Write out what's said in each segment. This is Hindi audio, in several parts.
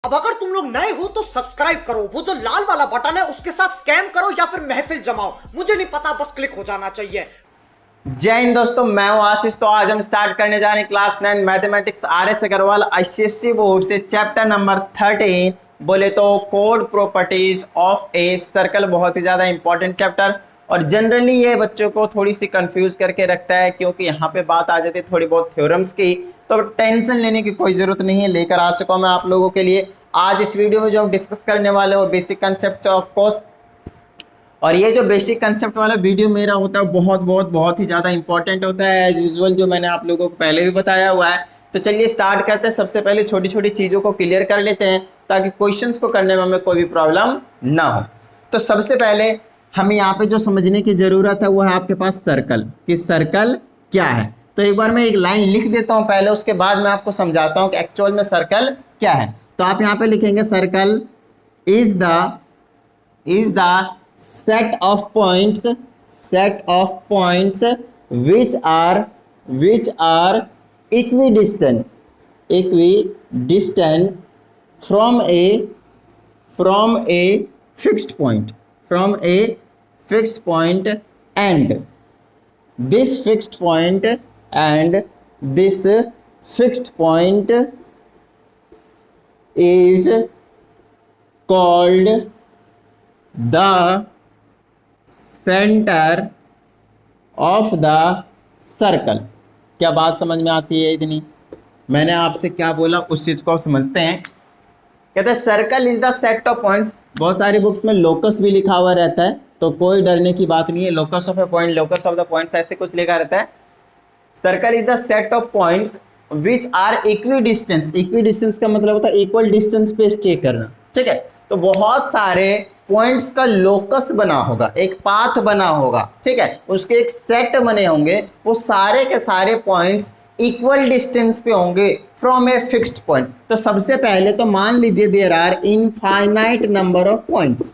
अब अगर तुम लोग नए हो तो सब्सक्राइब करो, वो जो लाल वाला बटन है उसके साथ स्कैम करो या फिर महफिल जमाओ, मुझे नहीं पता, बस क्लिक हो जाना चाहिए। जय हिंद दोस्तों, मैं हूं आशीष। तो आज हम स्टार्ट करने जा रहे हैं class 9 mathematics RS Agarwal ICSE board से चैप्टर नंबर 13, बोले तो कोड प्रॉपर्टीज ऑफ ए सर्कल। बहुत ही ज्यादा इंपॉर्टेंट चैप्टर और जनरली ये बच्चों को थोड़ी सी कंफ्यूज करके रखता है, क्योंकि यहाँ पे बात आ जाती है थोड़ी बहुत थ्योरम्स की। तो टेंशन लेने की कोई जरूरत नहीं है, लेकर आ चुका हूं मैं आप लोगों के लिए। आज इस वीडियो में जो हम डिस्कस करने वाले हैं वो बेसिक कंसेप्ट ऑफ कोर्स, और ये जो बेसिक कंसेप्ट वाला वीडियो मेरा होता है बहुत ही ज़्यादा इंपॉर्टेंट होता है, एज यूजुअल, जो मैंने आप लोगों को पहले भी बताया हुआ है। तो चलिए स्टार्ट करते हैं। सबसे पहले छोटी छोटी चीज़ों को क्लियर कर लेते हैं ताकि क्वेश्चंस को करने में हमें कोई भी प्रॉब्लम ना हो। तो सबसे पहले हमें यहाँ पे जो समझने की ज़रूरत है वो है आपके पास सर्कल, कि सर्कल क्या है। तो एक बार मैं एक लाइन लिख देता हूँ पहले, उसके बाद मैं आपको समझाता हूँ कि एक्चुअल में सर्कल क्या है। तो आप यहाँ पे लिखेंगे circle is the set of points which are equidistant from a fixed point and this fixed point is called the centre of the circle. क्या बात समझ में आती है इतनी? मैंने आपसे क्या बोला उस चीज को समझते हैं। कहते हैं circle is the set of points. बहुत सारी बुक्स में लोकस भी लिखा हुआ रहता है, तो कोई डरने की बात नहीं है। Locus of a point, locus of the points, ऐसे कुछ लिखा रहता है। Circle is the set of points which are equidistance. Equidistance का मतलब होता है इक्वल डिस्टेंस पे स्टे करना, ठीक है। तो बहुत सारे पॉइंट्स का लोकस बना होगा, एक पाथ बना होगा, ठीक है, उसके एक सेट बने होंगे, वो सारे के सारे पॉइंट्स इक्वल डिस्टेंस पे होंगे फ्रॉम ए फिक्स्ड पॉइंट। तो सबसे पहले तो मान लीजिए there are infinite number of points,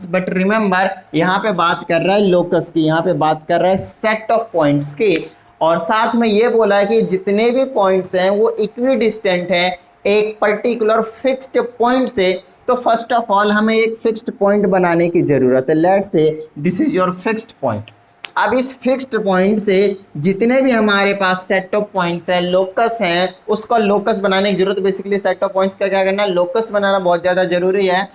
but remember यहाँ पे बात कर रहा है लोकस की, यहाँ पे बात कर रहा है सेट ऑफ पॉइंट्स की। और साथ में ये बोला है कि जितने भी पॉइंट्स हैं वो इक्वी डिस्टेंट हैं एक पर्टिकुलर फिक्स्ड पॉइंट से। तो फर्स्ट ऑफ ऑल हमें एक फिक्स्ड पॉइंट बनाने की जरूरत है। Let's say this is your fixed point. अब इस फिक्स्ड पॉइंट से जितने भी हमारे पास सेट ऑफ पॉइंट्स हैं, लोकस हैं, उसका लोकस बनाने की जरूरत। बेसिकली सेट ऑफ पॉइंट्स का क्या करना, लोकस बनाना बहुत ज़्यादा जरूरी है,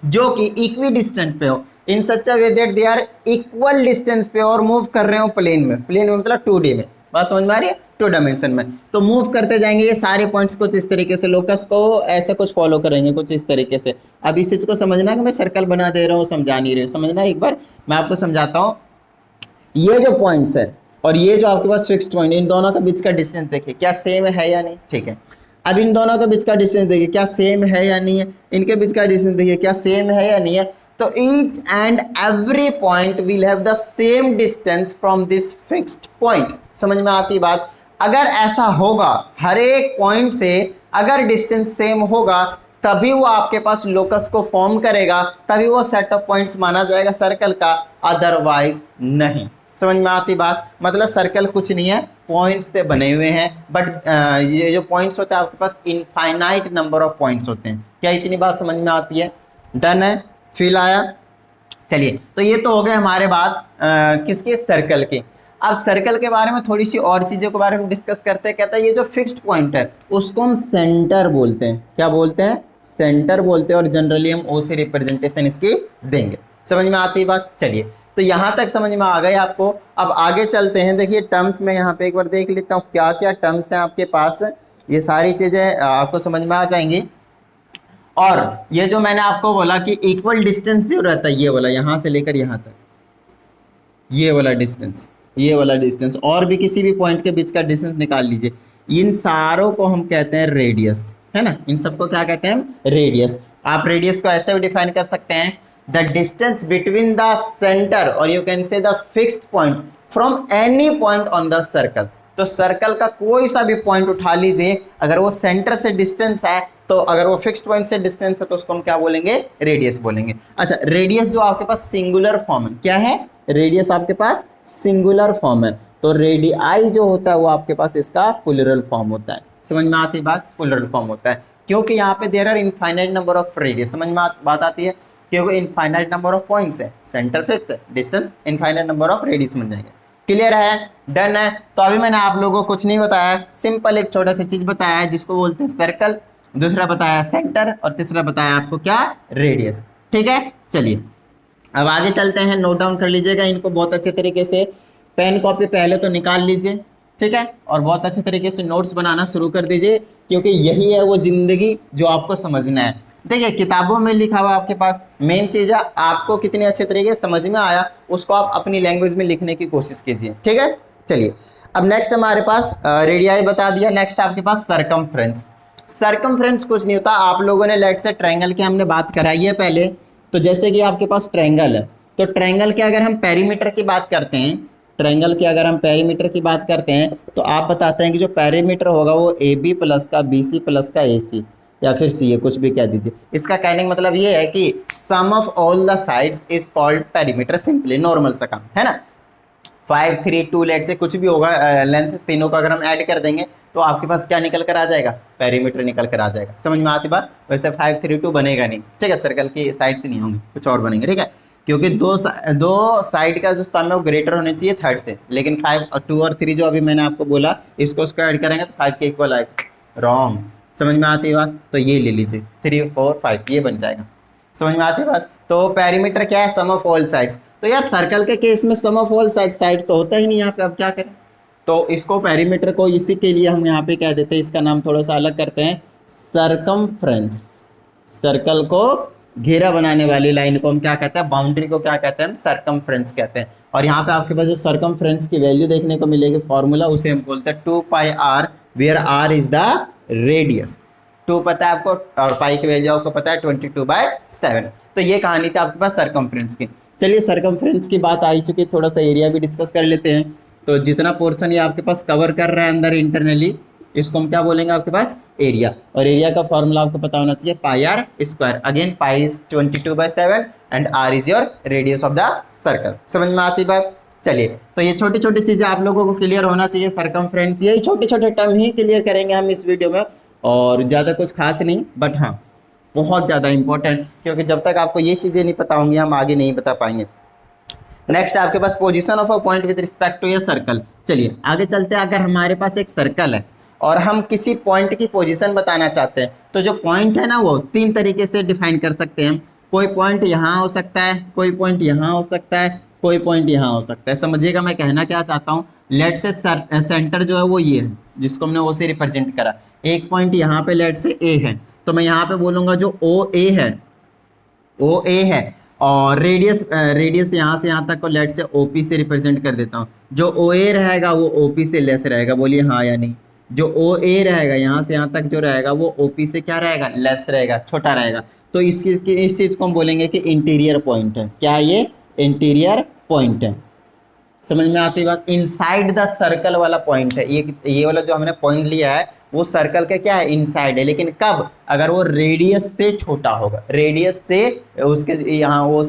जो कि इक्वी डिस्टेंट पे हो, in such a way that they are equal distance पे और मूव कर रहे हो प्लेन में मतलब 2D में। बात समझ में आ रही है? 2 डायमेंशन में तो मूव करते जाएंगे ये सारे पॉइंट्स कुछ इस तरीके से, लोकस को ऐसा कुछ फॉलो करेंगे कुछ इस तरीके से। अब इस चीज़ को समझना कि मैं सर्कल बना दे रहा हूँ, समझा नहीं रही हूँ, समझना। एक बार मैं आपको समझाता हूँ। ये जो पॉइंट्स है और ये जो आपके पास फिक्स्ड पॉइंट, इन दोनों के बीच का डिस्टेंस देखिए क्या सेम है या नहीं, ठीक है। अब इन दोनों के बीच का डिस्टेंस देखिए क्या सेम है या नहीं है, इनके बीच का डिस्टेंस देखिए क्या सेम है या नहीं है। तो each and every point will have the same distance from this fixed point. समझ में आती बात? अगर ऐसा होगा, हर एक पॉइंट से अगर डिस्टेंस सेम होगा, तभी वो आपके पास लोकस को फॉर्म करेगा, तभी वो सेट ऑफ पॉइंट्स माना जाएगा सर्कल का, अदरवाइज नहीं। समझ में आती बात? मतलब सर्कल कुछ नहीं है, पॉइंट्स से बने हुए हैं, बट ये जो पॉइंट्स होते हैं आपके पास इनफाइनाइट नंबर ऑफ पॉइंट्स होते हैं। क्या इतनी बात समझ में आती है? डन है? फील आया? चलिए, तो ये तो हो गए हमारे बात किसके, सर्कल के। अब सर्कल के बारे में थोड़ी सी और चीज़ों के बारे में डिस्कस करते हैं। कहता है ये जो फिक्स्ड पॉइंट है उसको हम सेंटर बोलते हैं। क्या बोलते हैं? सेंटर बोलते हैं, और जनरली हम ओ से रिप्रेजेंटेशन इसकी देंगे। समझ में आती है बात? चलिए, तो यहाँ तक समझ में आ गई आपको। अब आगे चलते हैं। देखिए टर्म्स में यहाँ पे एक बार देख लेता हूँ क्या क्या टर्म्स हैं आपके पास। ये सारी चीज़ें आपको समझ में आ जाएंगी। और ये जो मैंने आपको बोला कि इक्वल डिस्टेंस जो रहता है, ये वाला यहाँ से लेकर यहाँ तक, ये वाला डिस्टेंस और भी किसी भी पॉइंट के बीच का डिस्टेंस निकाल लीजिए, इन सारों को हम कहते हैं रेडियस, है ना। इन सबको क्या कहते हैं? रेडियस। आप रेडियस को ऐसे भी डिफाइन कर सकते हैं, the distance between the centre, और you can say the fixed point from any point on the circle. तो सर्कल का कोई सा भी पॉइंट उठा लीजिए, अगर वो सेंटर से डिस्टेंस है, तो अगर वो फिक्स्ड पॉइंट से डिस्टेंस है तो उसको हम क्या बोलेंगे? रेडियस बोलेंगे। अच्छा, रेडियस जो आपके पास सिंगुलर फॉर्म है, क्या है? रेडियस आपके पास सिंगुलर फॉर्म है। तो रेडियाई जो होता है वो आपके पास इसका प्लूरल फॉर्म होता है। समझ में आती बात, प्लूरल फॉर्म होता है क्योंकि यहाँ पे there are infinite number of radius. समझ में बात आती है क्योंकि इनफाइनाइट नंबर ऑफ पॉइंट्स है, सेंटर फिक्स है, distance infinite number of radius बन जाएगा। क्लियर है, डन है। तो अभी मैंने आप लोगों को कुछ नहीं बताया, सिंपल एक छोटा सा चीज बताया है जिसको बोलते हैं सर्कल, दूसरा बताया सेंटर और तीसरा बताया आपको क्या, रेडियस। ठीक है, चलिए अब आगे चलते हैं। नोट डाउन कर लीजिएगा इनको बहुत अच्छे तरीके से, पेन कॉपी पहले तो निकाल लीजिए, ठीक है, और बहुत अच्छे तरीके से नोट्स बनाना शुरू कर दीजिए क्योंकि यही है वो जिंदगी जो आपको समझना है। देखिए किताबों में लिखा हुआ आपके पास, मेन चीज है आपको कितने अच्छे तरीके से समझ में आया उसको आप अपनी लैंग्वेज में लिखने की कोशिश कीजिए। ठीक है, चलिए अब नेक्स्ट हमारे पास रेडियाई बता दिया, नेक्स्ट आपके पास सरकमफ्रेंस। सरकमफ्रेंस कुछ नहीं होता, आप लोगों ने लेट से ट्रायंगल की हमने बात कराई है पहले। तो जैसे कि आपके पास ट्रायंगल है, तो ट्रायंगल के अगर हम पेरीमीटर की बात करते हैं, ट्रायंगल के अगर हम पेरीमीटर की बात करते हैं तो आप बताते हैं कि जो पेरीमीटर होगा वो ए बी प्लस का बी सी प्लस का ए सी या फिर सी ए, कुछ भी कह दीजिए। इसका कहने का मतलब ये है कि sum of all the sides is called perimeter, simply normal सा काम है ना। 5 3 2 लेट से कुछ भी होगा लेंथ, तीनों का अगर हम ऐड कर देंगे तो आपके पास क्या निकल कर आ जाएगा, पेरीमीटर निकल कर आ जाएगा। समझ में आती बात। वैसे 5 3 2 बनेगा नहीं, ठीक है, सर्कल की साइड से नहीं होंगे, कुछ और बनेंगे, ठीक है, क्योंकि दो साइड का जो सम है वो ग्रेटर होने चाहिए थर्ड से, लेकिन 5 और 2 और 3 जो अभी मैंने आपको बोला इसको उसको ऐड करेंगे तो 5 के इक्वल आएगा, रॉन्ग। समझ में आती बात, तो ये ले लीजिए 3 4 5 ये बन जाएगा। समझ में आती बात। तो पेरीमीटर क्या है, सम ऑफ ऑल साइड्स। तो यार सर्कल के केस में सम ऑफ ऑल साइड तो होता ही नहीं यहाँ पे, अब क्या करें। तो इसको पेरीमीटर को इसी के लिए हम यहाँ पे कह देते हैं, इसका नाम थोड़ा सा अलग करते हैं, सरकमफ्रेंस। सर्कल को घेरा बनाने वाली लाइन को हम क्या कहते हैं, बाउंड्री को क्या कहते हैं, हम सरकमफ्रेंस कहते हैं। और यहाँ पे आपके पास जो सरकमफ्रेंस की वैल्यू देखने को मिलेगी फॉर्मूला, उसे हम बोलते हैं 2 pi R, where R is the radius. 2 पता है आपको और पाई की वैल्यू आपको पता है 22/7। तो ये कहानी थी आपके पास सरकमफ्रेंस की। चलिए सरकमफ्रेंस की बात आ चुकी, थोड़ा सा एरिया भी डिस्कस कर लेते हैं। तो जितना पोर्शन ये आपके पास कवर कर रहा है अंदर इंटरनली, इसको हम क्या बोलेंगे आपके पास, एरिया। और एरिया का फॉर्मूला आपको पता होना चाहिए pi R square. Again pi is 22/7 and R is your radius of the circle. समझ में आती बात। चलिए तो ये छोटी छोटी चीजें आप लोगों को क्लियर होना चाहिए। सरकमफ्रेंस यही छोटे छोटे टर्म ही क्लियर करेंगे हम इस वीडियो में, और ज़्यादा कुछ खास नहीं, बट हाँ बहुत ज़्यादा इंपॉर्टेंट, क्योंकि जब तक आपको ये चीज़ें नहीं पता होंगी हम आगे नहीं बता पाएंगे। नेक्स्ट आपके पास position of a point with respect to a circle. चलिए आगे चलते हैं। अगर हमारे पास एक सर्कल है और हम किसी पॉइंट की पोजीशन बताना चाहते हैं, तो जो पॉइंट है ना वो 3 तरीके से डिफाइन कर सकते हैं। कोई पॉइंट यहाँ हो सकता है, कोई पॉइंट यहाँ हो सकता है, कोई पॉइंट यहाँ हो सकता है। समझिएगा मैं कहना क्या चाहता हूँ। लेट से सेंटर जो है वो ये है, जिसको हमने ओ से रिप्रेजेंट करा। एक पॉइंट यहाँ पे लेट से ए है, तो मैं यहाँ पे बोलूँगा जो ओ ए है, और रेडियस यहाँ से यहाँ तक को लेट से ओपी से रिप्रेजेंट कर देता हूँ। जो ओ ए रहेगा वो ओपी से लेस रहेगा, बोलिए हाँ या नहीं। जो ओ ए रहेगा यहाँ से यहाँ तक जो रहेगा वो ओपी से क्या रहेगा, लेस रहेगा, छोटा रहेगा। तो इस चीज़ को हम बोलेंगे कि इंटीरियर पॉइंट है। क्या ये इंटीरियर पॉइंट है। समझ में आती बात। इनसाइड द सर्कल वाला पॉइंट है ये वाला जो हमने पॉइंट लिया है वो सर्कल का क्या है, इनसाइड है। लेकिन कब, अगर वो रेडियस से छोटा होगा, रेडियस से उसके यहाँ ओ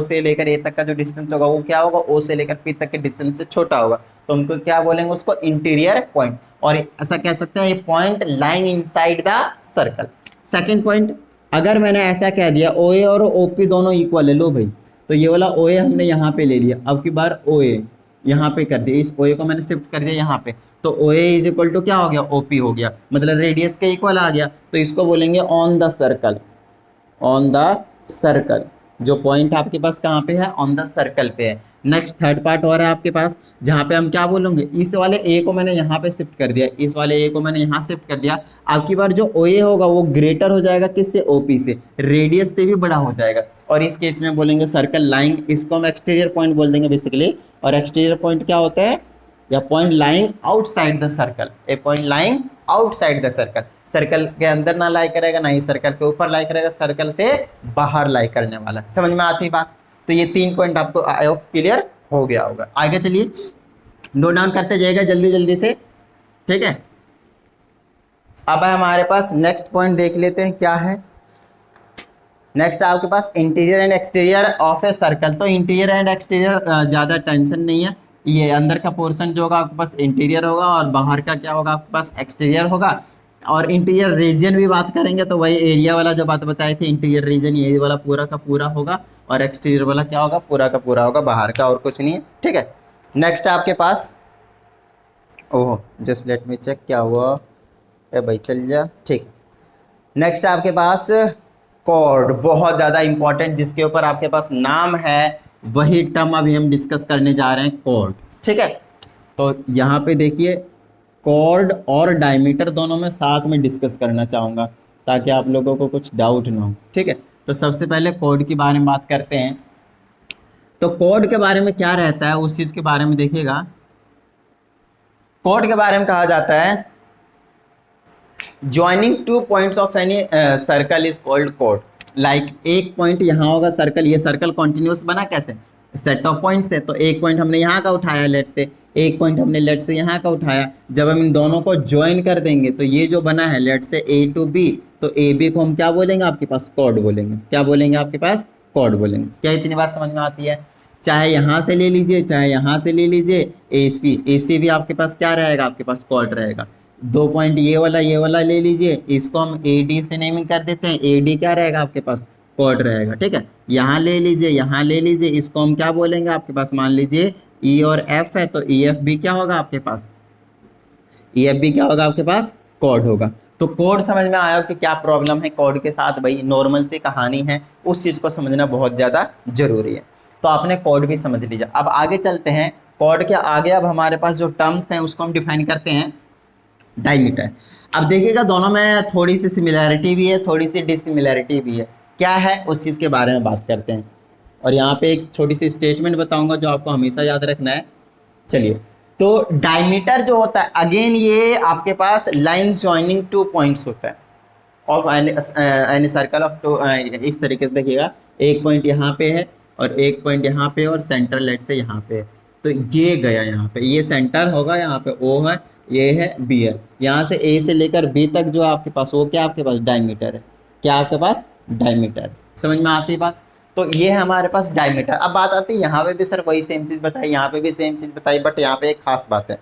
से लेकर ए तक का जो डिस्टेंस होगा वो क्या होगा, ओ से लेकर पी तक के डिस्टेंस से छोटा होगा, तो हमको क्या बोलेंगे उसको, इंटीरियर पॉइंट। और ऐसा कह सकते हैं ये point lying inside the circle. Second point, अगर मैंने ऐसा कह दिया ओ ए और ओ पी दोनों इक्वल है, लो भाई, तो ये वाला ओ ए हमने यहाँ पे ले लिया, अब की बार ओ ए यहाँ पे कर दिया, इस ओ ए को मैंने शिफ्ट कर दिया यहाँ पे, तो ओ ए इज इक्वल टू क्या हो गया, ओ पी हो गया, मतलब रेडियस के इक्वल आ गया। तो इसको बोलेंगे on the circle. On the circle, जो पॉइंट आपके पास कहाँ पे है, ऑन द सर्कल पे है। नेक्स्ट थर्ड पार्ट और है आपके पास, जहाँ पे हम क्या बोलेंगे, इस वाले ए को मैंने यहाँ पे शिफ्ट कर दिया, इस वाले ए को मैंने यहाँ शिफ्ट कर दिया। आपकी बार जो ओ ए होगा वो ग्रेटर हो जाएगा किससे, ओपी से, रेडियस से भी बड़ा हो जाएगा। और इस केस में बोलेंगे सर्कल लाइंग, इसको हम एक्सटीरियर पॉइंट बोल देंगे बेसिकली। और एक्सटीरियर पॉइंट क्या होता है, या point lying outside the circle. A point lying outside the circle, circle के अंदर ना लाई करेगा, ना ही सर्कल के ऊपर लाई करेगा, सर्कल से बाहर लाई करने वाला। समझ में आती बात। तो ये 3 पॉइंट आपको आई ऑफ क्लियर हो गया होगा। आगे चलिए नोट डाउन करते जाइएगा जल्दी जल्दी से, ठीक है। अब हमारे पास नेक्स्ट पॉइंट देख लेते हैं क्या है। नेक्स्ट आपके पास interior and exterior of a circle. तो इंटीरियर एंड एक्सटीरियर ज़्यादा टेंशन नहीं है, ये अंदर का पोर्शन जो होगा आपके पास इंटीरियर होगा और बाहर का क्या होगा आपके पास एक्सटीरियर होगा। और इंटीरियर रीजन भी बात करेंगे तो वही एरिया वाला जो बात बताई थी, इंटीरियर रीजन ये वाला पूरा का पूरा होगा और एक्सटीरियर वाला क्या होगा, पूरा का पूरा होगा, बाहर का और कुछ नहीं है। ठीक है, नेक्स्ट आपके पास, oh just let me check क्या हुआ, ए भाई चल जा। ठीक, नेक्स्ट आपके पास कॉर्ड, बहुत ज़्यादा इंपॉर्टेंट, जिसके ऊपर आपके पास नाम है वही टर्म अभी हम डिस्कस करने जा रहे हैं, कॉर्ड। ठीक है, तो यहाँ पे देखिए कॉर्ड और डायमीटर दोनों में साथ में डिस्कस करना चाहूँगा ताकि आप लोगों को कुछ डाउट ना हो। ठीक है, तो सबसे पहले कॉर्ड के बारे में बात करते हैं। तो कॉर्ड के बारे में क्या रहता है उस चीज़ के बारे में देखिएगा। कॉर्ड के बारे में कहा जाता है joining 2 points of any circle is called chord. Like एक पॉइंट यहाँ होगा सर्कल, ये सर्कल कॉन्टिन्यूस बना कैसे, सेट ऑफ पॉइंट्स है, तो एक पॉइंट हमने यहाँ का उठाया लेट से, एक पॉइंट हमने लेट से यहाँ का उठाया, जब हम इन दोनों को ज्वाइन कर देंगे तो ये जो बना है लेट से A to B, तो AB को हम क्या बोलेंगे आपके पास, कॉर्ड बोलेंगे। क्या बोलेंगे आपके पास, कॉर्ड बोलेंगे। क्या इतनी बात समझ में आती है? चाहे यहाँ से ले लीजिए चाहे यहाँ से ले लीजिए, AC भी आपके पास क्या रहेगा, आपके पास कॉर्ड रहेगा। 2 पॉइंट ये वाला ले लीजिए, इसको हम AD से नेमिंग कर देते हैं, AD क्या रहेगा आपके पास, कॉर्ड रहेगा। ठीक है, यहाँ ले लीजिए, इसको हम क्या बोलेंगे आपके पास, मान लीजिए E और F है तो EF भी क्या होगा आपके पास, EF भी क्या होगा आपके पास, कॉर्ड होगा। तो कॉर्ड समझ में आया कि क्या प्रॉब्लम है कॉर्ड के साथ, भाई नॉर्मल सी कहानी है, उस चीज़ को समझना बहुत ज़्यादा जरूरी है। तो आपने कॉर्ड भी समझ लीजिए। अब आगे चलते हैं, कॉर्ड के आगे अब हमारे पास जो टर्म्स हैं उसको हम डिफाइन करते हैं, डायमीटर। अब देखिएगा दोनों में थोड़ी सी सिमिलैरिटी भी है, थोड़ी सी डिसिमिलैरिटी भी है। क्या है उस चीज़ के बारे में बात करते हैं। और यहाँ पे एक छोटी सी स्टेटमेंट बताऊंगा जो आपको हमेशा याद रखना है। चलिए, तो डायमीटर जो होता है, अगेन ये आपके पास लाइन ज्वाइनिंग 2 पॉइंट्स होता है ऑफ एनी सर्कल ऑफ 2। इस तरीके से देखिएगा, एक पॉइंट यहाँ पे है और एक पॉइंट यहाँ पे और सेंटर लेट से यहाँ पे है, तो ये गया यहाँ पे, ये सेंटर होगा, यहाँ पे O है, ये है B है, यहाँ से A से लेकर B तक जो आपके पास वो क्या आपके पास डायमीटर है, क्या आपके पास डायमीटर। समझ में आती है बात? तो ये है हमारे पास डायमीटर। अब बात आती है यहाँ पे भी सर वही सेम चीज़ बताई, यहाँ पे भी सेम चीज़ बताई, बट यहाँ पे एक खास बात है,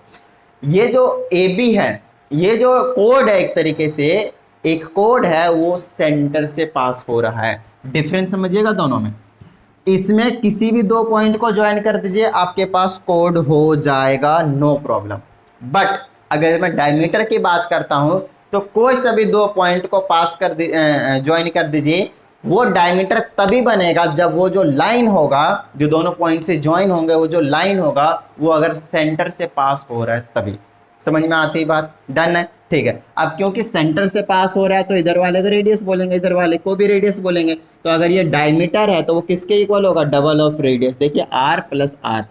ये जो AB है, ये जो कोड है, एक तरीके से एक कोड है, वो सेंटर से पास हो रहा है। डिफरेंस समझिएगा दोनों में। इसमें किसी भी 2 पॉइंट को ज्वाइन कर दीजिए, आपके पास कोड हो जाएगा, नो प्रॉब्लम। बट अगर मैं डायमीटर की बात करता हूं तो कोई सभी 2 पॉइंट को पास कर ज्वाइन कर दीजिए, वो डायमीटर तभी बनेगा जब वो जो लाइन होगा, जो दोनों पॉइंट से ज्वाइन होंगे, वो जो लाइन होगा वो अगर सेंटर से पास हो रहा है तभी। समझ में आती है बात? डन है? ठीक है। अब क्योंकि सेंटर से पास हो रहा है तो इधर वाले को रेडियस बोलेंगे, इधर वाले को भी रेडियस बोलेंगे। तो अगर ये डायमीटर है तो वो किसके इक्वल होगा, डबल ऑफ रेडियस। देखिए R प्लस R,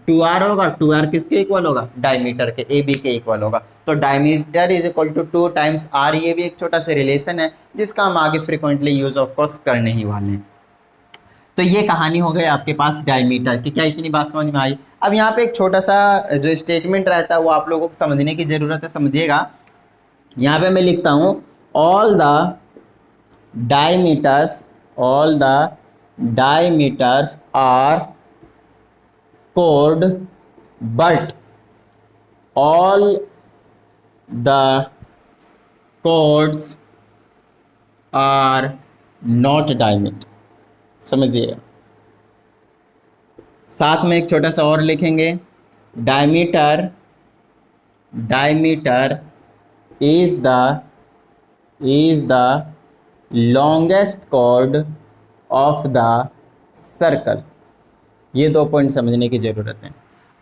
2R होगा, 2R किसके इक्वल होगा, डायमीटर के, AB के इक्वल होगा। तो diameter is equal to 2 times R। ये भी एक छोटा सा रिलेशन है जिसका हम आगे फ्रिक्वेंटली यूज ऑफ कोर्स करने ही वाले हैं। तो ये कहानी हो गई आपके पास डायमीटर की। क्या इतनी बात समझ में आई? अब यहाँ पे एक छोटा सा जो स्टेटमेंट रहता है वो आप लोगों को समझने की ज़रूरत है, समझिएगा। यहाँ पे मैं लिखता हूँ ऑल द डायमीटर्स आर कोड but all the chords are not diameter. समझिए, साथ में एक छोटा सा और लिखेंगे, diameter is the longest chord of the circle. ये 2 पॉइंट समझने की ज़रूरत है।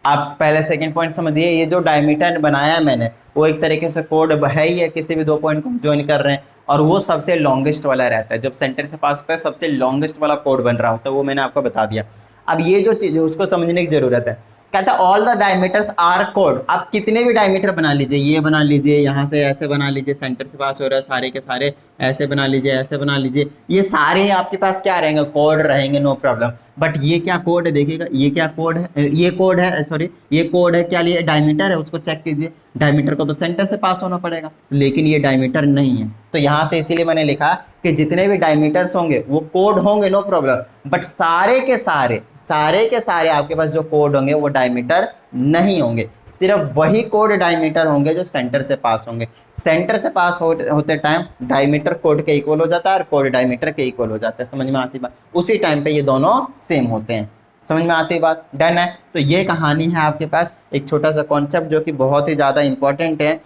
आप पहले सेकंड पॉइंट समझिए, ये जो डायमीटर बनाया है मैंने वो एक तरीके से कोड है ही है, किसी भी 2 पॉइंट को ज्वाइन कर रहे हैं, और वो सबसे लॉन्गेस्ट वाला रहता है। जब सेंटर से पास होता है सबसे लॉन्गेस्ट वाला कोड बन रहा होता है, वो मैंने आपको बता दिया। अब ये जो चीज़ उसको समझने की ज़रूरत है। कहता है all the diameters are code. आप कितने भी डायमीटर बना लीजिए, ये बना लीजिए, यहाँ से ऐसे बना लीजिए, सेंटर से पास हो रहा है सारे के सारे, ऐसे बना लीजिए, ऐसे बना लीजिए, ये सारे आपके पास क्या रहेंगे, कोड रहेंगे, नो प्रॉब्लम। बट ये क्या कोड है, देखिएगा ये क्या कोड है, ये कोड है, सॉरी ये कोड है क्या, लिए डायमीटर है, उसको चेक कीजिए। डायमीटर को तो सेंटर से पास होना पड़ेगा, लेकिन ये डायमीटर नहीं है। तो यहाँ से इसीलिए मैंने लिखा कि जितने भी डायमीटर्स होंगे वो कोड होंगे, नो प्रॉब्लम, बट सारे के सारे आपके पास जो कोड होंगे वो डायमीटर नहीं होंगे, सिर्फ वही कोड डायमीटर होंगे जो सेंटर से पास होंगे। सेंटर से पास होते टाइम डायमीटर कोड के इक्वल हो जाता है और कोड डायमीटर के इक्वल हो जाता है। समझ में आती बात? उसी टाइम पे ये दोनों सेम होते हैं। समझ में आती बात? डन है। तो ये कहानी है आपके पास, एक छोटा सा कॉन्सेप्ट जो कि बहुत ही ज़्यादा इंपॉर्टेंट है।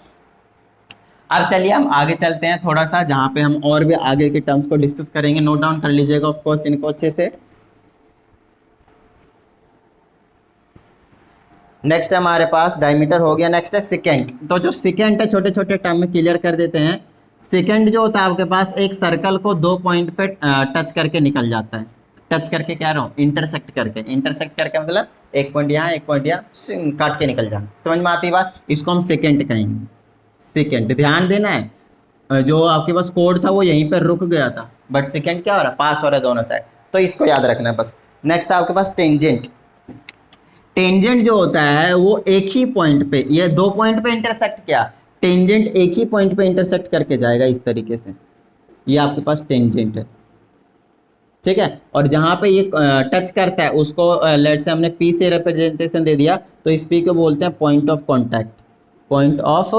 अब चलिए हम आगे चलते हैं थोड़ा सा, जहाँ पे हम और भी आगे के टर्म्स को डिस्कस करेंगे। नोट डाउन कर लीजिएगा ऑफ कोर्स इनको अच्छे से। नेक्स्ट हमारे पास डायमीटर हो गया, नेक्स्ट है सेकेंड। तो जो सेकेंड है छोटे छोटे टर्म में क्लियर कर देते हैं। सेकेंड जो होता है आपके पास एक सर्कल को 2 पॉइंट पे टच करके निकल जाता है। टच करके कह रहा हूँ, इंटरसेक्ट करके। इंटरसेक्ट करके मतलब एक पॉइंट यहाँ एक पॉइंट यहाँ काट के निकल जाना। समझ में आती बात? इसको हम सेकेंड कहेंगे। सेकेंड ध्यान देना है, जो आपके पास कोड था वो यहीं पर रुक गया था, बट सेकेंड क्या हो रहा है, पास हो रहा है दोनों साइड, तो इसको याद रखना है बस। नेक्स्ट आपके पास टेंजेंट। टेंजेंट जो होता है वो एक ही पॉइंट पे, ये 2 पॉइंट पे इंटरसेक्ट किया, टेंजेंट एक ही पॉइंट पे इंटरसेक्ट करके जाएगा इस तरीके से, ये आपके पास टेंजेंट है, ठीक है। और जहाँ पे ये टच करता है उसको लेट से हमने पी से रिप्रेजेंटेशन दे दिया, तो इस पी को बोलते हैं point of contact. Point of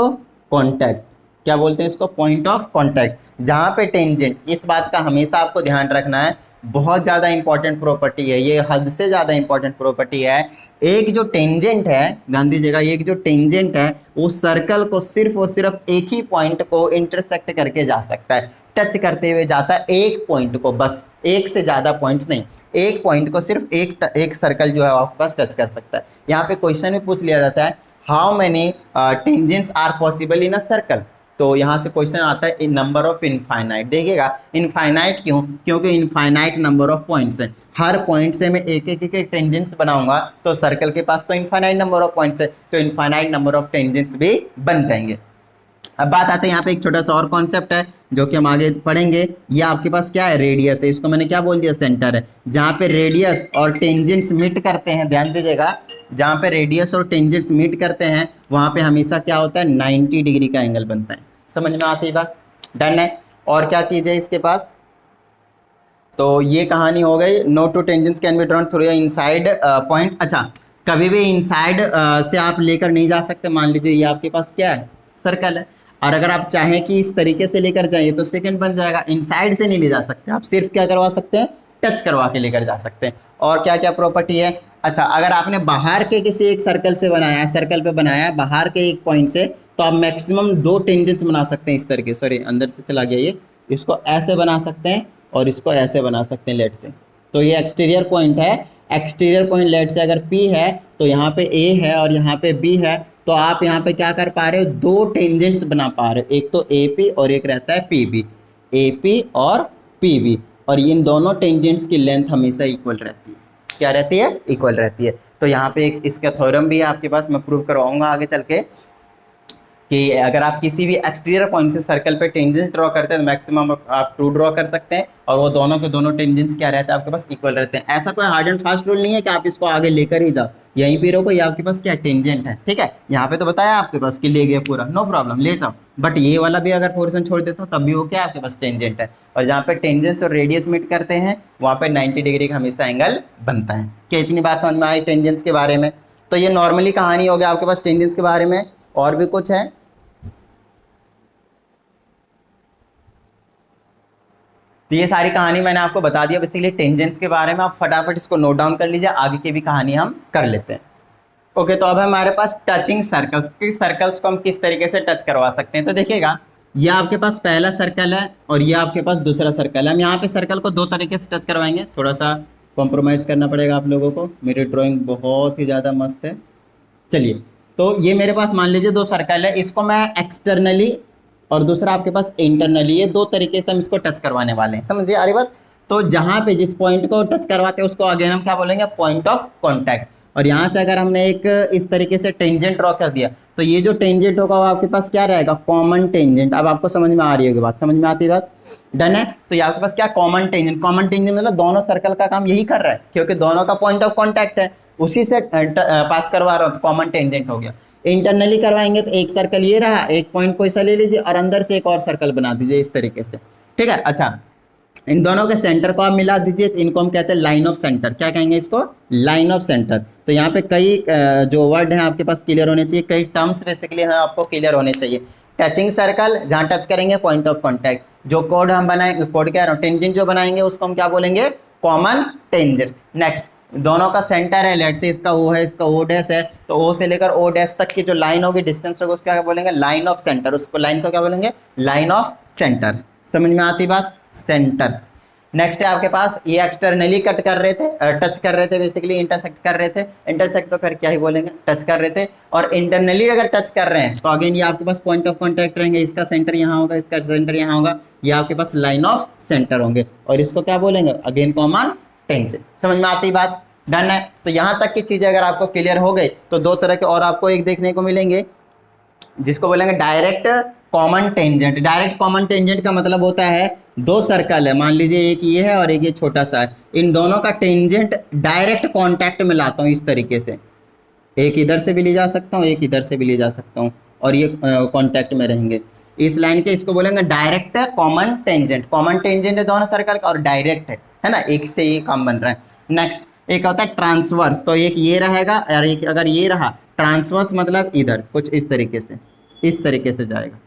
contact क्या बोलते हैं इसको? Point of contact. जहाँ पे टेंजेंट, इस बात का हमेशा आपको ध्यान रखना है, बहुत ज़्यादा इंपॉर्टेंट प्रॉपर्टी है ये, हद से ज़्यादा इंपॉर्टेंट प्रॉपर्टी है। एक जो टेंजेंट है, ध्यान दीजिएगा, एक जो टेंजेंट है वो सर्कल को सिर्फ और सिर्फ एक ही पॉइंट को इंटरसेक्ट करके जा सकता है, टच करते हुए जाता है एक पॉइंट को, बस एक से ज़्यादा पॉइंट नहीं, एक पॉइंट को सिर्फ एक सर्कल जो है आपके पास टच कर सकता है। यहाँ पे क्वेश्चन में पूछ लिया जाता है how many tangents are possible in a circle, तो यहाँ से क्वेश्चन आता है इन नंबर ऑफ इनफाइनाइट। देखिएगा इनफाइनाइट क्यों? क्योंकि इनफाइनाइट नंबर ऑफ पॉइंट्स हैं, हर पॉइंट से मैं एक एक एक टेंजेंट्स बनाऊंगा, तो सर्कल के पास तो इनफाइनाइट नंबर ऑफ पॉइंट्स है, तो इनफाइनाइट नंबर ऑफ टेंजेंट्स भी बन जाएंगे। अब बात आते हैं यहाँ पे एक छोटा सा और कॉन्सेप्ट है जो कि हम आगे पढ़ेंगे। ये आपके पास क्या है, रेडियस है, इसको मैंने क्या बोल दिया, सेंटर है। जहाँ पे रेडियस और टेंजेंट्स मीट करते हैं, ध्यान दीजिएगा, जहाँ पे रेडियस और टेंजेंट्स मीट करते हैं वहाँ पे हमेशा क्या होता है, 90 डिग्री का एंगल बनता है। समझ में आती है बात? डन है। और क्या चीज़ है इसके पास? तो ये कहानी हो गई, no two tangents can be drawn through inside point. अच्छा, कभी भी इनसाइड से आप लेकर नहीं जा सकते। मान लीजिए ये आपके पास क्या है, सर्कल है, और अगर आप चाहें कि इस तरीके से लेकर जाइए तो सेकंड बन जाएगा। इनसाइड से नहीं ले जा सकते आप, सिर्फ क्या करवा सकते हैं, टच करवा के लेकर जा सकते हैं। और क्या क्या प्रॉपर्टी है? अच्छा, अगर आपने बाहर के किसी एक सर्कल से बनाया, सर्कल पे बनाया बाहर के एक पॉइंट से, तो आप मैक्सिमम 2 टेंजेंट्स बना सकते हैं इस तरीके, सॉरी अंदर से चला गया ये, इसको ऐसे बना सकते हैं और इसको ऐसे बना सकते हैं लेट से। तो ये एक्सटीरियर पॉइंट है, एक्सटीरियर पॉइंट लेट से अगर P है तो यहाँ पे A है और यहाँ पे B है, तो आप यहाँ पे क्या कर पा रहे हो, 2 टेंजेंट्स बना पा रहे हो, एक तो AP और एक रहता है PB, AP और PB, और इन दोनों टेंजेंट्स की लेंथ हमेशा इक्वल रहती है। क्या रहती है? इक्वल रहती है। तो यहाँ पे एक इसका थ्योरम भी है आपके पास, मैं प्रूव करवाऊंगा आगे चल के, कि अगर आप किसी भी एक्सटीरियर पॉइंट से सर्कल पे टेंजेंट ड्रॉ करते हैं तो मैक्सिमम आप 2 ड्रॉ कर सकते हैं, और वो दोनों के दोनों टेंजेंट्स क्या रहते हैं आपके पास, इक्वल रहते हैं। ऐसा कोई हार्ड एंड फास्ट रूल नहीं है कि आप इसको आगे लेकर ही जाओ, यहीं पे रोको, ये आपके पास क्या टेंजेंट है, ठीक है। यहाँ पे तो बताया आपके पास कि ले गए पूरा, नो प्रॉब्लम ले जाओ, बट ये वाला भी अगर पोर्शन छोड़ देता हूँ तब भी वो क्या आपके पास टेंजेंट है। और जहाँ पे टेंजेंट्स और रेडियस मीट करते हैं वहाँ पे 90 डिग्री का हमेशा एंगल बनता है। क्या इतनी बात समझ में आई टेंजेंट्स के बारे में? तो ये नॉर्मली कहानी हो गया आपके पास टेंजेंट्स के बारे में। और भी कुछ है? तो ये सारी कहानी मैंने आपको बता दिया बेसिकली टेंजेंट्स के बारे में, आप फटाफट इसको नोट डाउन कर लीजिए, आगे की भी कहानी हम कर लेते हैं। ओके, तो अब हमारे पास टचिंग सर्कल्स, कि सर्कल्स को हम किस तरीके से टच करवा सकते हैं। तो देखिएगा, ये आपके पास पहला सर्कल है और ये आपके पास दूसरा सर्कल है। हम यहाँ पे सर्कल को 2 तरीके से टच करवाएंगे, थोड़ा सा कॉम्प्रोमाइज़ करना पड़ेगा आप लोगों को, मेरी ड्राइंग बहुत ही ज़्यादा मस्त है। चलिए, तो ये मेरे पास मान लीजिए 2 सर्कल है, इसको मैं एक्सटर्नली और दूसरा आपके पास इंटरनली, ये 2 तरीके से हम इसको टच करवाने वाले हैं। समझिए आ रही बात? तो जहाँ पे जिस पॉइंट को टच करवाते हैं उसको अगेन हम क्या बोलेंगे, पॉइंट ऑफ कॉन्टैक्ट। और यहाँ से अगर हमने एक इस तरीके से टेंजेंट ड्रॉ कर दिया तो ये जो टेंजेंट होगा वो आपके पास क्या रहेगा, कॉमन टेंजेंट। अब आपको समझ में आ रही होगी बात, समझ में आती है बात? डन है। तो ये आपके पास क्या, कॉमन टेंजेंट। कॉमन टेंजेंट मतलब दोनों सर्कल का काम यही कर रहा है, क्योंकि दोनों का पॉइंट ऑफ कॉन्टैक्ट है, उसी से पास करवा रहा हूँ, तो कॉमन टेंजेंट हो गया। इंटरनली करवाएंगे तो एक सर्कल ये रहा, एक पॉइंट को ऐसा ले लीजिए और अंदर से एक और सर्कल बना दीजिए इस तरीके से, ठीक है। अच्छा, इन दोनों के सेंटर को आप मिला दीजिए तो इनको हम कहते हैं लाइन ऑफ सेंटर। क्या कहेंगे इसको? Line of centre. तो यहाँ पे कई जो वर्ड हैं आपके पास क्लियर होने चाहिए, कई टर्म्स बेसिकली हैं आपको क्लियर होने चाहिए। टचिंग सर्कल, जहाँ टच करेंगे पॉइंट ऑफ कॉन्टैक्ट। जो कोड हम बनाएंगे, कोड कह रहा हूँ, टेंजेंट जो बनाएंगे उसको हम क्या बोलेंगे? Common tangent. नेक्स्ट, दोनों का सेंटर है, लेट से इसका ओ है, इसका ओ डैश है, तो ओ से लेकर ओ डैश तक की जो लाइन होगी, डिस्टेंस होगा, उसको क्या बोलेंगे? Line of centre. उसको लाइन को क्या बोलेंगे? Line of centre. समझ में आती बात? सेंटर्स। नेक्स्ट है आपके पास, ये एक्सटर्नली कट कर रहे थे, टच कर रहे थे, बेसिकली इंटरसेक्ट कर रहे थे। इंटरसेक्ट तो कर क्या ही बोलेंगे, टच कर रहे थे। और इंटरनली अगर टच कर रहे हैं तो अगेन ये आपके पास पॉइंट ऑफ कॉन्टैक्ट रहेंगे। इसका सेंटर यहाँ होगा, इसका सेंटर यहाँ होगा, ये आपके पास लाइन ऑफ सेंटर होंगे। और इसको क्या बोलेंगे? Again common tangent. समझ में आती बात? डन है। तो यहाँ तक की चीजें अगर आपको क्लियर हो गई तो दो तरह के और आपको एक देखने को मिलेंगे, जिसको बोलेंगे direct common tangent. Direct common tangent का मतलब होता है, दो सर्कल है, मान लीजिए एक ये है और एक ये छोटा सा है, इन दोनों का टेंजेंट डायरेक्ट कांटेक्ट में लाता हूँ इस तरीके से। एक इधर से भी ले जा सकता हूँ, एक इधर से भी ले जा सकता हूँ, और ये कांटेक्ट में रहेंगे इस लाइन के। इसको बोलेंगे direct common tangent. Common tangent है दोनों सर्कल का और डायरेक्ट है ना, एक से ये काम बन रहा है। नेक्स्ट एक होता है ट्रांसवर्स। तो एक ये रहेगा और एक अगर ये रहा, ट्रांसवर्स मतलब इधर कुछ इस तरीके से जाएगा।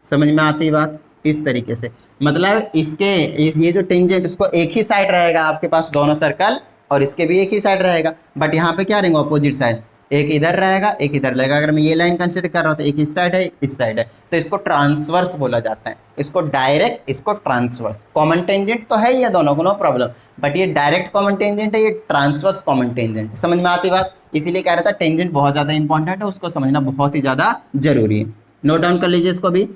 समझ में आती बात? इस तरीके से, मतलब ये जो टेंजेंट इसको एक ही साइड रहेगा आपके पास दोनों सर्कल, और इसके भी एक ही साइड रहेगा, बट यहाँ पे क्या रहेंगे? Opposite side. एक इधर रहेगा, एक इधर रहेगा। अगर मैं ये लाइन कंसिडर कर रहा हूँ तो एक इस साइड है, इस साइड है, तो इसको ट्रांसवर्स बोला जाता है। इसको डायरेक्ट, इसको ट्रांसवर्स। कॉमन टेंजेंट तो है ये दोनों को, नो प्रॉब्लम, बट ये डायरेक्ट कॉमन टेंजेंट है, ये ट्रांसवर्स कॉमन टेंजेंट। समझ में आती बात? इसीलिए कह रहा था टेंजेंट बहुत ज़्यादा इंपॉर्टेंट है, उसको समझना बहुत ही ज़्यादा जरूरी है। नोट डाउन कर लीजिए इसको भी।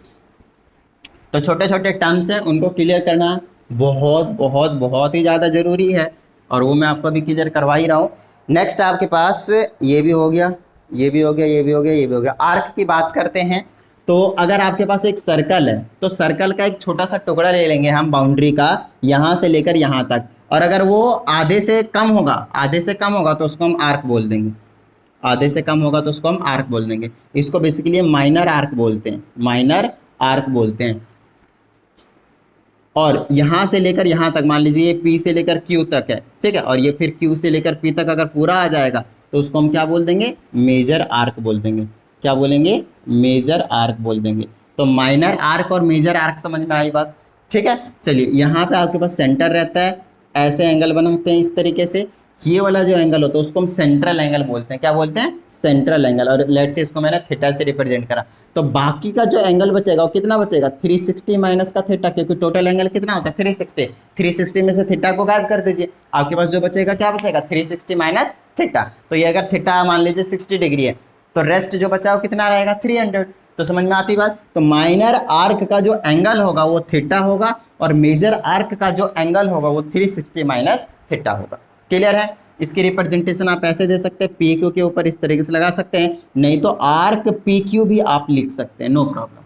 तो छोटे छोटे टर्म्स हैं, उनको क्लियर करना बहुत बहुत बहुत ही ज़्यादा ज़रूरी है, और वो मैं आपको अभी क्लियर करवा ही रहा हूँ। नेक्स्ट आपके पास ये भी हो गया, ये भी हो गया, ये भी हो गया, ये भी हो गया। आर्क की बात करते हैं, तो अगर आपके पास एक सर्कल है तो सर्कल का एक छोटा सा टुकड़ा ले लेंगे हम बाउंड्री का, यहाँ से लेकर यहाँ तक, और अगर वो आधे से कम होगा तो उसको हम आर्क बोल देंगे। आधे से कम होगा तो उसको हम आर्क बोल देंगे। इसको बेसिकली माइनर आर्क बोलते हैं, माइनर आर्क बोलते हैं। और यहाँ से लेकर यहाँ तक, मान लीजिए ये P से लेकर Q तक है, ठीक है, और ये फिर Q से लेकर P तक अगर पूरा आ जाएगा तो उसको हम क्या बोल देंगे? मेजर आर्क बोल देंगे। क्या बोलेंगे? मेजर आर्क बोल देंगे। तो माइनर आर्क और मेजर आर्क समझ में आई बात? ठीक है। चलिए, यहाँ पे आपके पास सेंटर रहता है, ऐसे एंगल बनाते हैं इस तरीके से। ये वाला जो एंगल होता है उसको हम सेंट्रल एंगल बोलते हैं। क्या बोलते हैं? Central angle. और लेट से इसको मैंने थीटा से रिप्रेजेंट करा, तो बाकी का जो एंगल बचेगा वो कितना बचेगा? 360 माइनस का थीटा, क्योंकि टोटल एंगल कितना होता है? 360। 360 में से थीटा को गायब कर दीजिए, आपके पास जो बचेगा क्या बचेगा? 360 माइनस थीटा। तो ये अगर थीटा मान लीजिए 60 डिग्री है, तो रेस्ट जो बचा वो कितना रहेगा? 300। तो समझ में आती बात? तो माइनर आर्क का जो एंगल होगा वो थीटा होगा, और मेजर आर्क का जो एंगल होगा वो 360 माइनस थीटा होगा। क्लियर है? इसकी रिप्रेजेंटेशन आप ऐसे दे सकते हैं, पी क्यू के ऊपर इस तरीके से लगा सकते हैं, नहीं तो आर्क पी क्यू भी आप लिख सकते हैं, नो प्रॉब्लम।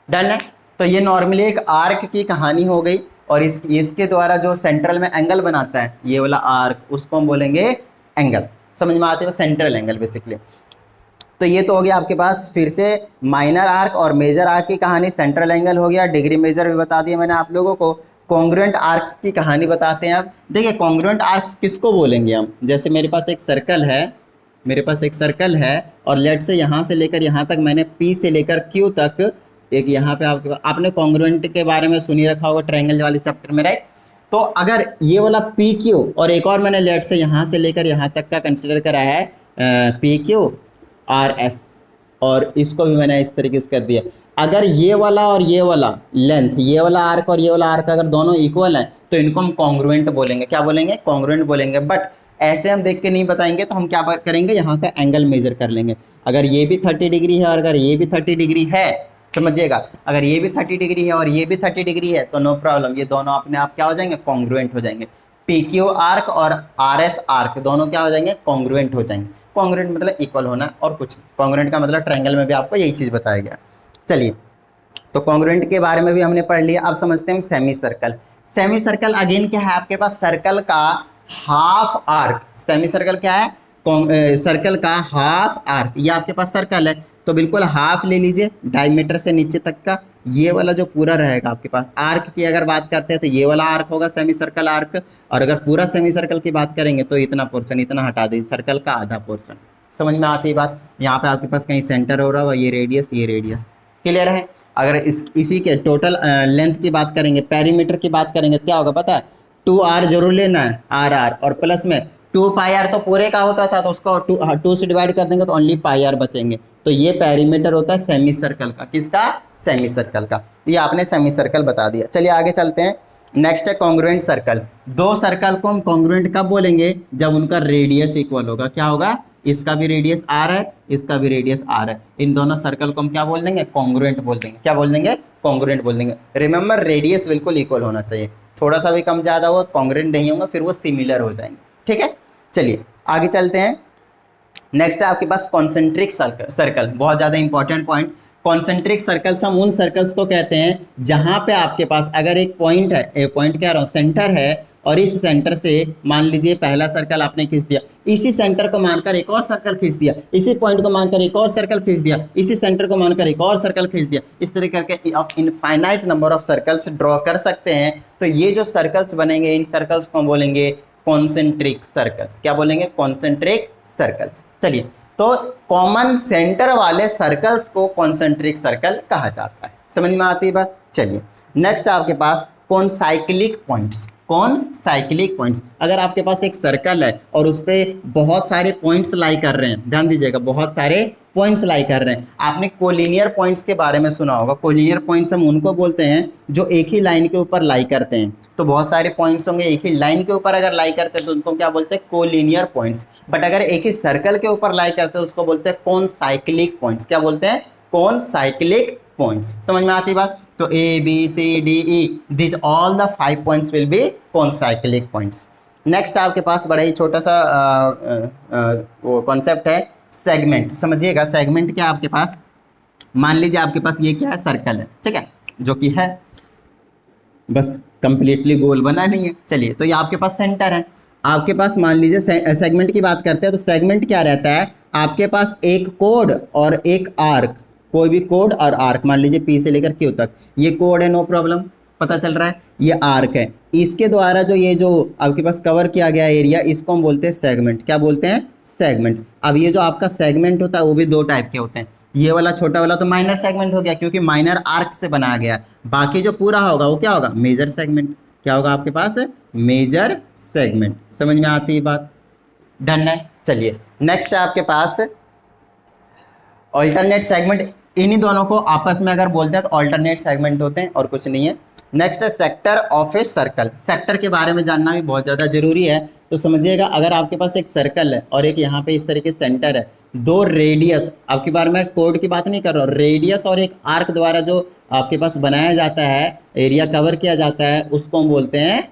डन है। तो ये नॉर्मली एक आर्क की कहानी हो गई, और इसके द्वारा जो सेंट्रल में एंगल बनाता है ये वाला आर्क, उसको हम बोलेंगे एंगल। समझ में आते हो? Central angle basically. तो ये तो हो गया आपके पास फिर से माइनर आर्क और मेजर आर्क की कहानी। सेंट्रल एंगल हो गया, डिग्री मेजर भी बता दिया मैंने आप लोगों को। कॉन्ग्रुएंट आर्क्स की कहानी बताते हैं। अब देखिए कॉन्ग्रुएंट आर्क्स किसको बोलेंगे हम? जैसे मेरे पास एक सर्कल है, और लेट से यहाँ से लेकर यहाँ तक मैंने P से लेकर Q तक एक यहाँ पे आपने कॉन्ग्रुएंट के बारे में सुनी रखा होगा ट्रायंगल वाले चैप्टर में, राइट? तो अगर ये वाला PQ और एक और मैंने लेट से यहाँ से लेकर यहाँ तक का कंसिडर करा है PQRS, और इसको भी मैंने इस तरीके से कर दिया। अगर ये वाला और ये वाला लेंथ, ये वाला आर्क और ये वाला आर्क अगर दोनों इक्वल हैं तो इनको हम कॉन्ग्रुएंट बोलेंगे। क्या बोलेंगे? कॉन्ग्रुएंट बोलेंगे। बट ऐसे हम देख के नहीं बताएंगे, तो हम क्या करेंगे? यहाँ का एंगल मेजर कर लेंगे। अगर ये भी 30 डिग्री है और अगर ये भी 30 डिग्री है, समझिएगा, अगर ये भी 30 डिग्री है और ये भी 30 डिग्री है तो नो प्रॉब्लम, ये दोनों अपने आप क्या हो जाएंगे? कॉन्ग्रुएंट हो जाएंगे। PQ आर्क और RS आर्क दोनों क्या हो जाएंगे? कॉन्ग्रुएंट हो जाएंगे। कॉन्ग्रुएंट मतलब इक्वल होना और कुछ। कॉन्ग्रुएंट का मतलब ट्रायंगल में भी आपको यही चीज़ बताया गया। चलिए, तो कॉन्ग्रुएंट के बारे में भी हमने पढ़ लिया। अब समझते हैं semi circle. Semi circle again क्या है? आपके पास सर्कल का हाफ आर्क। सेमी सर्कल क्या है? सर्कल का हाफ आर्क। ये आपके पास सर्कल है तो बिल्कुल हाफ ले लीजिए डायमीटर से नीचे तक का, ये वाला जो पूरा रहेगा आपके पास, आर्क की अगर बात करते हैं तो ये वाला आर्क होगा सेमी सर्कल आर्क, और अगर पूरा सेमी सर्कल की बात करेंगे तो इतना पोर्शन, इतना हटा दीजिए, सर्कल का आधा पोर्शन। समझ में आती है बात? यहाँ पे आपके पास कहीं सेंटर हो रहा होगा, ये रेडियस क्लियर है। अगर इसी के टोटल लेंथ की बात करेंगे, पेरीमीटर की बात करेंगे, क्या होगा पता है, 2r जरूर लेना है, r और प्लस में 2 पाई आर तो पूरे का होता था, तो उसको 2 से डिवाइड कर देंगे तो ओनली पाई आर बचेंगे। तो ये पेरीमीटर होता है सेमी सर्कल का, किसका, सेमी सर्कल का। ये आपने सेमी सर्कल बता दिया। चलिए आगे चलते हैं। नेक्स्ट है कॉन्ग्रुएंट सर्कल। दो सर्कल को हम कॉन्ग्रुएंट कब बोलेंगे, जब उनका रेडियस इक्वल होगा। क्या होगा, इसका भी रेडियस आर है, इसका भी रेडियस आर है, इन दोनों सर्कल को हम क्या बोल देंगे, कॉन्ग्रुएंट बोल देंगे। क्या बोल देंगे, कॉन्ग्रुएंट बोल देंगे। रिमेंबर रेडियस बिल्कुल इक्वल होना चाहिए, थोड़ा सा भी कम ज़्यादा हो कॉन्ग्रुएंट नहीं होगा, फिर वो सिमिलर हो जाएंगे। ठीक है, चलिए आगे चलते हैं। नेक्स्ट है आपके पास कॉन्सेंट्रिक सर्कल, बहुत ज़्यादा इंपॉर्टेंट पॉइंट। कॉन्सेंट्रिक सर्कल्स हम उन सर्कल्स को कहते हैं जहां पे आपके पास अगर एक पॉइंट है, एक पॉइंट कह रहा हूँ, सेंटर है, और इस सेंटर से मान लीजिए पहला सर्कल आपने खींच दिया, इसी सेंटर को मानकर एक और सर्कल खींच दिया, इसी पॉइंट को मानकर एक और सर्कल खींच दिया, इसी सेंटर को मानकर एक और सर्कल खींच दिया, इस तरह करके आप infinite number of circles draw कर सकते हैं। तो ये जो सर्कल्स बनेंगे, इन सर्कल्स को हम बोलेंगे कॉन्सेंट्रिक सर्कल्स। क्या बोलेंगे, कॉन्सेंट्रिक सर्कल्स। चलिए, तो कॉमन सेंटर वाले सर्कल्स को कॉन्सेंट्रिक सर्कल कहा जाता है। समझ में आती है बात? चलिए नेक्स्ट आपके पास कॉन्साइक्लिक पॉइंट्स। कौन साइक्लिक पॉइंट्स, अगर आपके पास एक सर्कल है और उस पर बहुत सारे पॉइंट्स लाई कर रहे हैं, ध्यान दीजिएगा, बहुत सारे पॉइंट्स लाई कर रहे हैं। आपने कोलिनियर पॉइंट्स के बारे में सुना होगा। कोलिनियर पॉइंट्स हम उनको बोलते हैं जो एक ही लाइन के ऊपर लाई करते हैं। तो बहुत सारे पॉइंट्स होंगे एक ही लाइन के ऊपर अगर लाई करते हैं तो उनको क्या बोलते हैं, कोलिनियर पॉइंट्स। बट अगर एक ही सर्कल के ऊपर लाई करते हैं उसको बोलते हैं कॉन्साइक्लिक पॉइंट्स। क्या बोलते हैं, कॉन्साइक्लिक पॉइंट्स। समझ में आती बात? तो A B C D E, this all the 5 points will be concyclic points. Next आपके पास बड़ा ही छोटा सा वो कॉन्सेप्ट है सेगमेंट। समझिएगा, सेगमेंट क्या आपके पास, मान लीजिए आपके पास ये क्या है, सर्कल है, ठीक है, जो कि है बस कंप्लीटली गोल बना नहीं है। चलिए, तो ये आपके पास सेंटर है। आपके पास मान लीजिए सेगमेंट की बात करते हैं तो सेगमेंट क्या रहता है, आपके पास एक कोड और एक आर्क, कोई भी कोड और आर्क, मान लीजिए पी से लेकर क्यू तक, ये कोड है, नो प्रॉब्लम, पता चल रहा है, ये आर्क है। इसके द्वारा जो ये जो आपके पास कवर किया गया एरिया, इसको हम बोलते हैं सेगमेंट। क्या बोलते हैं, सेगमेंट। अब ये जो आपका सेगमेंट होता है वो भी दो टाइप के होते हैं। ये वाला छोटा वाला तो माइनर सेगमेंट हो गया क्योंकि माइनर आर्क से बनाया गया। बाकी जो पूरा होगा वो क्या होगा, मेजर सेगमेंट। क्या होगा आपके पास, मेजर सेगमेंट। समझ में आती है बात? डन है। चलिए नेक्स्ट है आपके पास ऑल्टरनेट सेगमेंट। इन्हीं दोनों को आपस में अगर बोलते हैं तो ऑल्टरनेट सेगमेंट होते हैं और कुछ नहीं है। नेक्स्ट है sector of a circle. Sector के बारे में जानना भी बहुत ज़्यादा जरूरी है। तो समझिएगा, अगर आपके पास एक सर्कल है और एक यहाँ पे इस तरीके सेंटर है, दो रेडियस, आपकी बार में कोड की बात नहीं कर रहा हूँ, रेडियस और एक आर्क द्वारा जो आपके पास बनाया जाता है, एरिया कवर किया जाता है, उसको हम बोलते हैं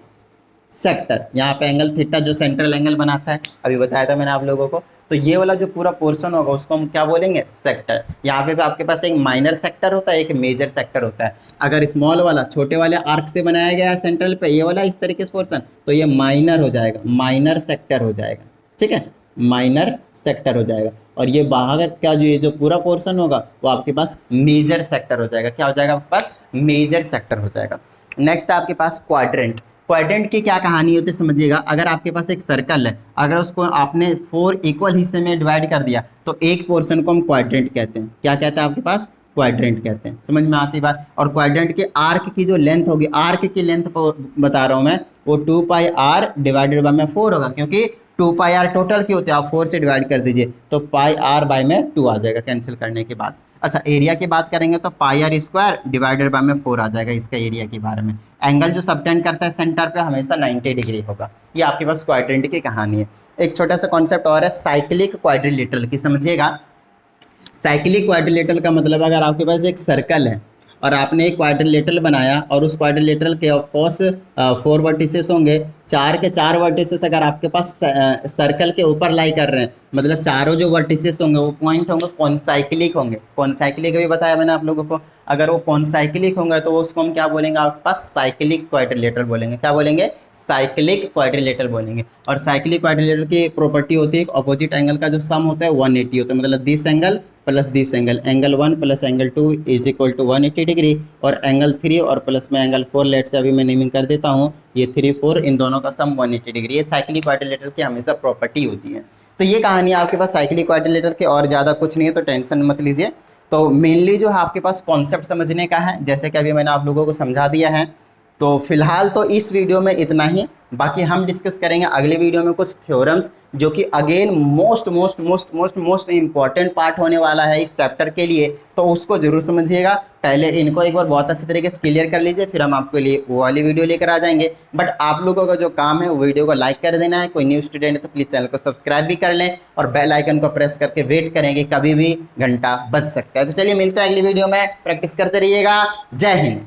सेक्टर। यहाँ पे एंगल थीटा जो सेंट्रल एंगल बनाता है, अभी बताया था मैंने आप लोगों को। तो ये वाला जो पूरा पोर्शन होगा उसको हम क्या बोलेंगे, सेक्टर। यहाँ पे भी आपके पास एक माइनर सेक्टर होता है, एक मेजर सेक्टर होता है। अगर स्मॉल वाला छोटे वाले आर्क से बनाया गया है सेंट्रल पे, ये वाला इस तरीके से पोर्शन, तो ये माइनर हो जाएगा, माइनर सेक्टर हो जाएगा, ठीक है, माइनर सेक्टर हो जाएगा। और ये बाहर का जो ये जो पूरा पोर्शन होगा वो आपके पास मेजर सेक्टर हो जाएगा। क्या हो जाएगा आपके पास, मेजर सेक्टर हो जाएगा। नेक्स्ट आपके पास क्वाड्रेंट। क्वाड्रेंट की क्या कहानी होती है समझिएगा, अगर आपके पास एक सर्कल है, अगर उसको आपने 4 इक्वल हिस्से में डिवाइड कर दिया तो एक पोर्शन को हम क्वाड्रेंट कहते हैं। क्या कहते हैं आपके पास, क्वाड्रेंट कहते हैं। समझ में आती बात? और क्वाड्रेंट के आर्क की जो लेंथ होगी, आर्क की लेंथ बता रहा हूँ मैं, वो 2 पाई आर डिवाइडेड बाय में 4 होगा, क्योंकि 2 पाई आर टोटल की होती है, आप 4 से डिवाइड कर दीजिए तो पाई आर बाय में 2 आ जाएगा कैंसिल करने के बाद। अच्छा, एरिया की बात करेंगे तो पाई आर स्क्वायर डिवाइडेड बाय में 4 आ जाएगा इसका एरिया के बारे में। एंगल जो सबटेंड करता है सेंटर पे हमेशा 90 डिग्री होगा। ये आपके पास क्वाड्रेंट की कहानी है। एक छोटा सा कॉन्सेप्ट और है साइक्लिक क्वाड्रिलेटरल की, समझिएगा। साइक्लिक क्वाड्रिलेटरल का मतलब, अगर आपके पास एक सर्कल है और आपने एक क्वाड्रिलेटरल बनाया और उस क्वाड्रिलेटरल के ऑफ कोर्स 4 वर्टिसेस होंगे, 4 के 4 वर्टिसेस अगर आपके पास सर्कल के ऊपर लाई कर रहे हैं, मतलब चारों जो वर्टिसेस होंगे वो पॉइंट होंगे कॉन्साइक्लिक होंगे। कॉन्साइक्लिक भी बताया मैंने आप लोगों को। अगर वो कॉन्साइक्लिक होंगे तो उसको हम क्या बोलेंगे, आपके पास साइक्लिक क्वाड्रिलेटरल बोलेंगे। क्या बोलेंगे, साइक्लिक क्वाड्रिलेटरल बोलेंगे। और साइक्लिक क्वाड्रिलेटरल की प्रॉपर्टी होती है, अपोजिट एंगल का जो सम होता है 180 होता है, मतलब this angle plus this angle, angle 1 plus angle 2 is equal to 180 degree, और एंगल 3 और प्लस में एंगल 4 लेट से अभी मैं नेमिंग कर देता हूँ, ये 3 4 इन दोनों का सम 180 डिग्री। ये साइक्लिक क्वाड्रिलेटरल की हमेशा प्रॉपर्टी होती है। तो ये कहानी आपके पास साइक्लिक क्वाड्रिलेटरल के, और ज़्यादा कुछ नहीं है, तो टेंशन मत लीजिए। तो मेनली जो है आपके पास कॉन्सेप्ट समझने का है, जैसे कि अभी मैंने आप लोगों को समझा दिया है। तो फिलहाल तो इस वीडियो में इतना ही, बाकी हम डिस्कस करेंगे अगले वीडियो में कुछ थ्योरम्स, जो कि अगेन मोस्ट इंपॉर्टेंट पार्ट होने वाला है इस चैप्टर के लिए, तो उसको जरूर समझिएगा। पहले इनको एक बार बहुत अच्छे तरीके से क्लियर कर लीजिए, फिर हम आपके लिए वो वाली वीडियो लेकर आ जाएंगे। बट आप लोगों का जो काम है वो वीडियो को लाइक कर देना है। कोई न्यू स्टूडेंट है तो प्लीज़ चैनल को सब्सक्राइब भी कर लें, और बेल आइकन को प्रेस करके वेट करेंगे, कभी भी घंटा बज सकता है। तो चलिए मिलते हैं अगली वीडियो में, प्रैक्टिस करते रहिएगा। जय हिंद।